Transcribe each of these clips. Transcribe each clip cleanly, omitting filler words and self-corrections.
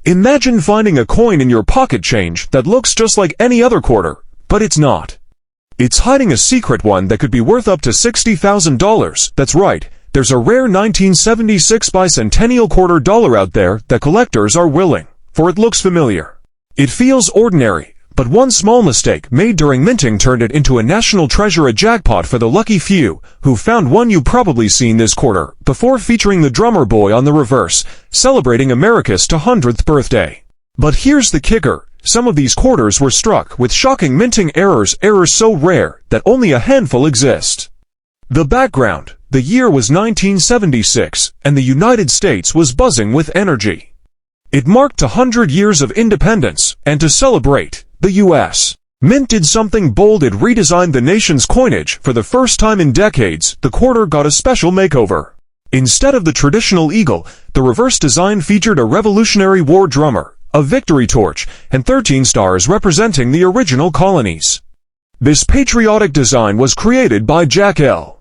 Imagine finding a coin in your pocket change that looks just like any other quarter, but it's not. It's hiding a secret one that could be worth up to $60,000. That's right, there's a rare 1976 Bicentennial Quarter Dollar out there that collectors are willing, for it looks familiar. It feels ordinary, but one small mistake made during minting turned it into a national treasure, a jackpot for the lucky few who found one. You probably seen this quarter before, featuring the drummer boy on the reverse, celebrating America's 200th birthday. But here's the kicker. Some of these quarters were struck with shocking minting errors so rare that only a handful exist. The background: the year was 1976, and the United States was buzzing with energy. It marked 100 years of independence, and to celebrate, the U.S. Mint did something bold. It redesigned the nation's coinage. For the first time in decades, the quarter got a special makeover. Instead of the traditional eagle, the reverse design featured a Revolutionary War drummer, a victory torch, and 13 stars representing the original colonies. This patriotic design was created by Jack L.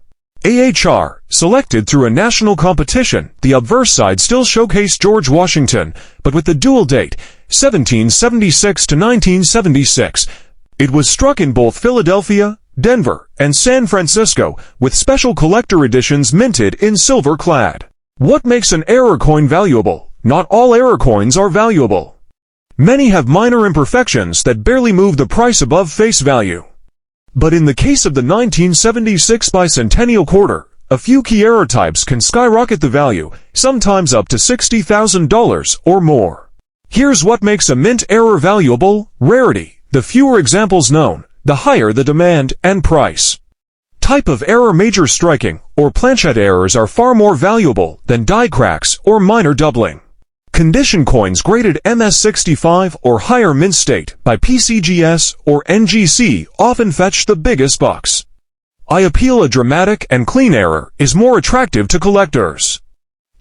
AHR, selected through a national competition. The obverse side still showcased George Washington, but with the dual date, 1776 to 1976. It was struck in both Philadelphia, Denver, and San Francisco, with special collector editions minted in silver clad. What makes an error coin valuable? Not all error coins are valuable. Many have minor imperfections that barely move the price above face value. But in the case of the 1976 Bicentennial Quarter, a few key error types can skyrocket the value, sometimes up to $60,000 or more. Here's what makes a mint error valuable: rarity. The fewer examples known, the higher the demand and price. Type of error: major striking or planchette errors are far more valuable than die cracks or minor doubling. Condition: coins graded MS65 or higher mint state by PCGS or NGC often fetch the biggest bucks. I appeal: a dramatic and clean error is more attractive to collectors.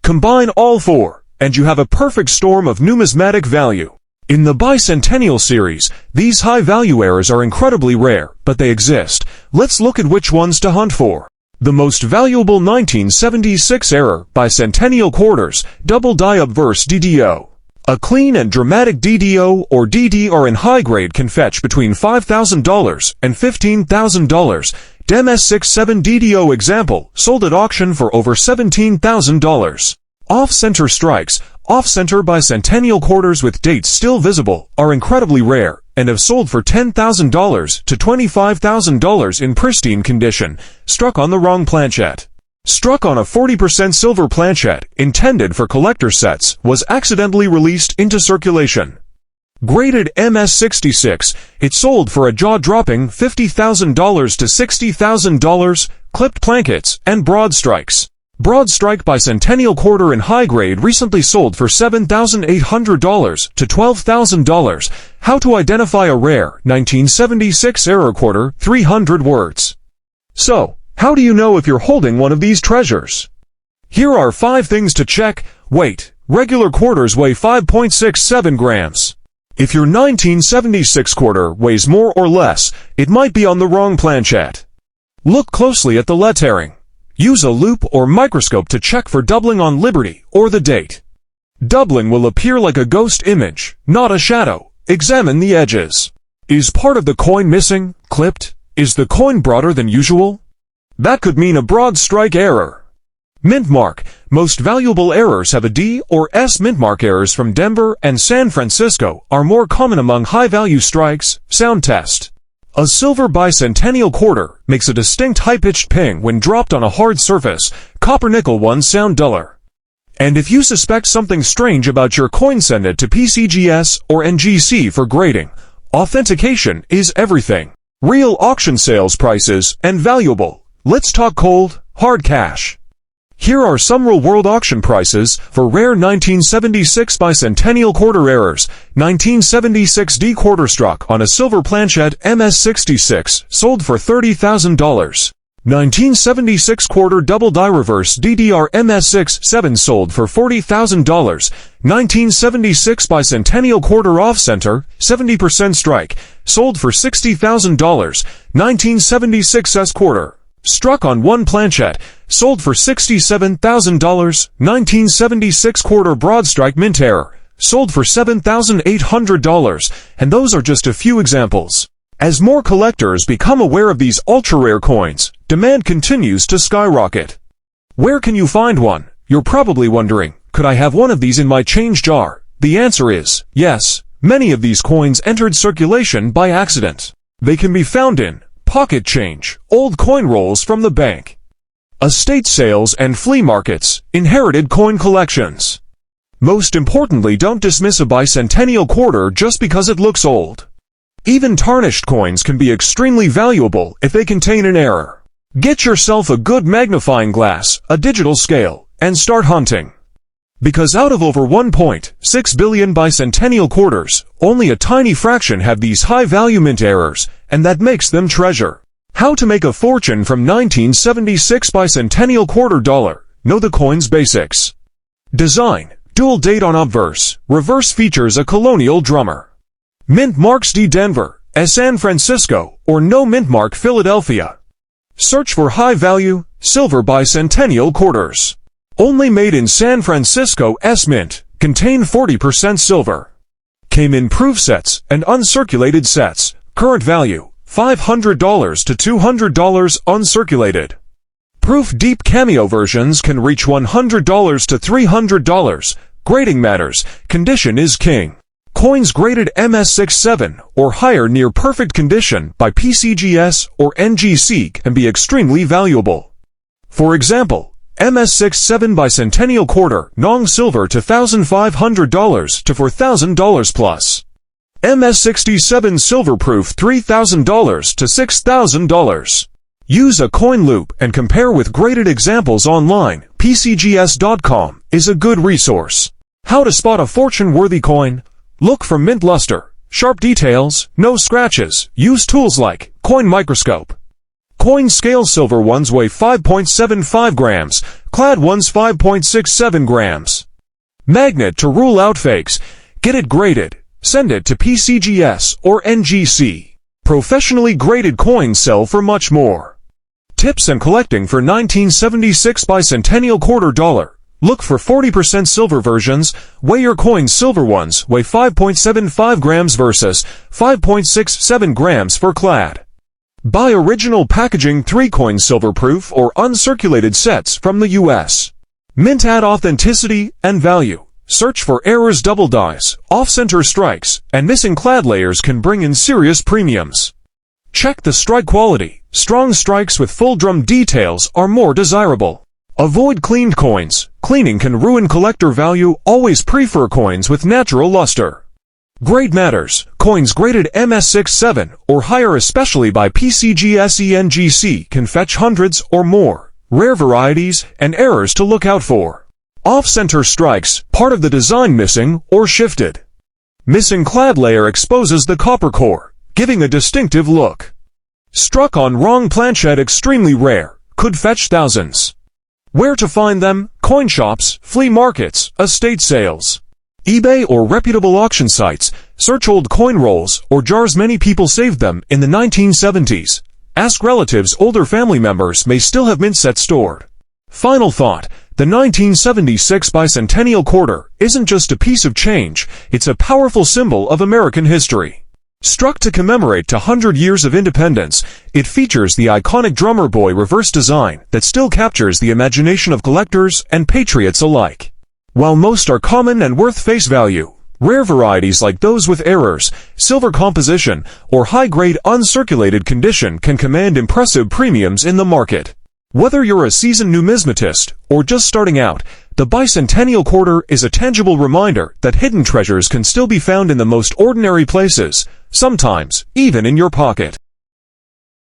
Combine all four, and you have a perfect storm of numismatic value. In the Bicentennial series, these high-value errors are incredibly rare, but they exist. Let's look at which ones to hunt for. The most valuable 1976 error: Bicentennial Quarters, Double Die Obverse DDO. A clean and dramatic DDO or DDR in high grade can fetch between $5,000 and $15,000. MS67 DDO example, sold at auction for over $17,000. Off-center strikes: off-center Bicentennial Quarters with dates still visible are incredibly rare, and have sold for $10,000 to $25,000 in pristine condition, struck on the wrong planchette. Struck on a 40% silver planchette, intended for collector sets, was accidentally released into circulation. Graded MS66, it sold for a jaw-dropping $50,000 to $60,000, clipped plankets, and broad strikes. Broad strike Bicentennial Quarter in high grade recently sold for $7,800 to $12,000. How to identify a rare 1976 error quarter: 300 words. So, how do you know if you're holding one of these treasures? Here are 5 things to check. Weight: regular quarters weigh 5.67 grams. If your 1976 quarter weighs more or less, it might be on the wrong planchette. Look closely at the lettering. Use a loupe or microscope to check for doubling on Liberty or the date. Doubling will appear like a ghost image, not a shadow. Examine the edges. Is part of the coin missing, clipped? Is the coin broader than usual? That could mean a broad strike error. Mint mark: most valuable errors have a D or S. Mint mark errors from Denver and San Francisco are more common among high-value strikes. Sound test. A silver Bicentennial Quarter makes a distinct high-pitched ping when dropped on a hard surface. Copper-nickel ones sound duller. And if you suspect something strange about your coin, send it to PCGS or NGC for grading. Authentication is everything. Real auction sales prices and valuable. Let's talk cold, hard cash. Here are some real-world auction prices for rare 1976 Bicentennial Quarter errors. 1976 D quarter struck on a silver planchette MS66, sold for $30,000. 1976 Quarter Double Die Reverse DDR MS67, sold for $40,000. 1976 Bicentennial Quarter Off-Center, 70% strike, sold for $60,000. 1976 S Quarter, struck on one planchette, sold for $67,000. 1976 Quarter Broad Strike Mint error, sold for $7,800, and those are just a few examples. As more collectors become aware of these ultra-rare coins, demand continues to skyrocket. Where can you find one? You're probably wondering, could I have one of these in my change jar? The answer is yes. Many of these coins entered circulation by accident. They can be found in pocket change, old coin rolls from the bank, estate sales and flea markets, inherited coin collections. Most importantly, don't dismiss a bicentennial quarter just because it looks old. Even tarnished coins can be extremely valuable if they contain an error. Get yourself a good magnifying glass, a digital scale, and start hunting. Because out of over 1.6 billion bicentennial quarters, only a tiny fraction have these high-value mint errors, and that makes them treasure. How to make a fortune from 1976 bicentennial quarter dollar. Know the coin's basics. Design: dual date on obverse. Reverse features a colonial drummer. Mint marks D. Denver, S. San Francisco, or no mint mark Philadelphia. Search for high-value, silver bicentennial quarters. Only made in San Francisco S. Mint, contain 40% silver. Came in proof sets and uncirculated sets. Current value, $500 to $200 uncirculated. Proof deep cameo versions can reach $100 to $300. Grading matters, condition is king. Coins graded MS67 or higher near perfect condition by PCGS or NGC can be extremely valuable. For example, MS67 bicentennial quarter Nong silver to $1,500 to $4,000 plus. MS67 silver proof $3,000 to $6,000. Use a coin loop and compare with graded examples online. PCGS.com is a good resource. How to spot a fortune-worthy coin? Look for mint luster, sharp details, no scratches. Use tools like coin microscope. Coin scale: silver ones weigh 5.75 grams, clad ones 5.67 grams. Magnet to rule out fakes. Get it graded. Send it to PCGS or NGC. Professionally graded coins sell for much more. Tips and collecting for 1976 bicentennial quarter dollar. Look for 40% silver versions. Weigh your coins: silver ones weigh 5.75 grams versus 5.67 grams for clad. Buy original packaging 3-coin silver proof or uncirculated sets from the US. Mint add authenticity and value. Search for errors: double dies, off-center strikes, and missing clad layers can bring in serious premiums. Check the strike quality. Strong strikes with full drum details are more desirable. Avoid cleaned coins. Cleaning can ruin collector value. Always prefer coins with natural luster. Grade matters. Coins graded MS67 or higher, especially by PCGS/NGC, can fetch hundreds or more. Rare varieties and errors to look out for. Off-center strikes, part of the design missing or shifted. Missing clad layer exposes the copper core, giving a distinctive look. Struck on wrong planchette, extremely rare, could fetch thousands. Where to find them? Coin shops, flea markets, estate sales, eBay or reputable auction sites. Search old coin rolls or jars. Many people saved them in the 1970s. Ask relatives. Older family members may still have mint sets stored. Final thought: the 1976 bicentennial quarter isn't just a piece of change, it's a powerful symbol of American history. Struck to commemorate 100 years of independence, it features the iconic drummer boy reverse design that still captures the imagination of collectors and patriots alike. While most are common and worth face value, rare varieties like those with errors, silver composition, or high-grade uncirculated condition can command impressive premiums in the market. Whether you're a seasoned numismatist or just starting out, the bicentennial quarter is a tangible reminder that hidden treasures can still be found in the most ordinary places, sometimes even in your pocket.